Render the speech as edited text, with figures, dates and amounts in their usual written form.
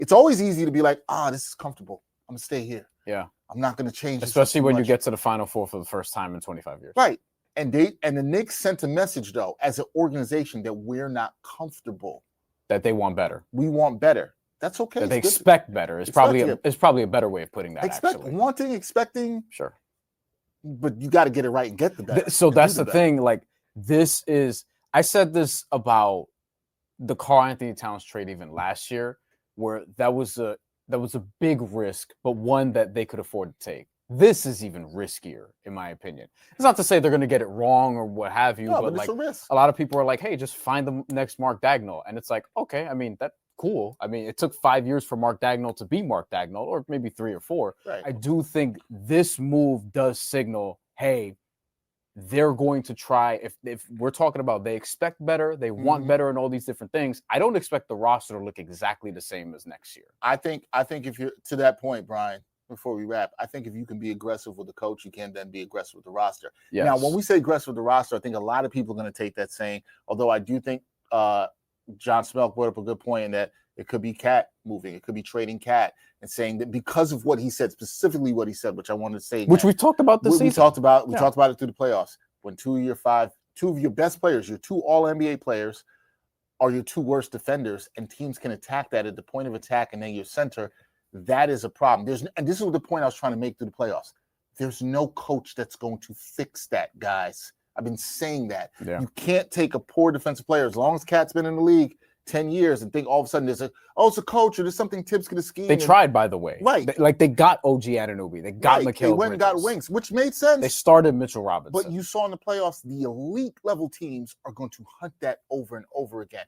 It's always easy to be like, this is comfortable. I'm going to stay here. Yeah. I'm not going to change. Especially when you get to the Final Four for the first time in 25 years. Right. And the Knicks sent a message, though, as an organization that we're not comfortable. That they want better. We want better. That's okay. That they expect better. It's probably a better way of putting that, actually. Wanting, expecting. Sure. But you got to get it right and get the better. So that's the thing. Like, this is – I said this about the Karl Anthony Towns trade even last year, where that was a big risk, but one that they could afford to take. This is even riskier, in my opinion. It's not to say they're going to get it wrong or what have you, but like a lot of people are like, hey, just find the next Mark Daigneault. And it's like, okay, I mean, that's cool. I mean, it took 5 years for Mark Daigneault to be Mark Daigneault, or maybe 3 or 4. Right. I do think this move does signal, hey, they're going to try, if we're talking about they expect better, they want better and all these different things, I don't expect the roster to look exactly the same as next year. I think if you're to that point, Brian, before we wrap, I think if you can be aggressive with the coach, you can then be aggressive with the roster. Yes. Now, when we say aggressive with the roster, I think a lot of people are going to take that saying, although I do think John Smelk brought up a good point in that it could be Cat moving, it could be trading Cat, and saying that because of what he said, specifically what he said, which I wanted to say, which we talked about this season. We talked about it through the playoffs. When 2 of your best players, your 2 All-NBA players, are your 2 worst defenders, and teams can attack that at the point of attack, and then your center, that is a problem. And this is the point I was trying to make through the playoffs. There's no coach that's going to fix that, guys. I've been saying that. Yeah. You can't take a poor defensive player, as long as Cat's been in the league 10 years, and think all of a sudden it's a coach or there's something Tibbs could have schemed. They tried, by the way. Right. They got OG Anunoby. They got Mikal. They went and got wings, which made sense. They started Mitchell Robinson. But you saw in the playoffs, the elite level teams are going to hunt that over and over again.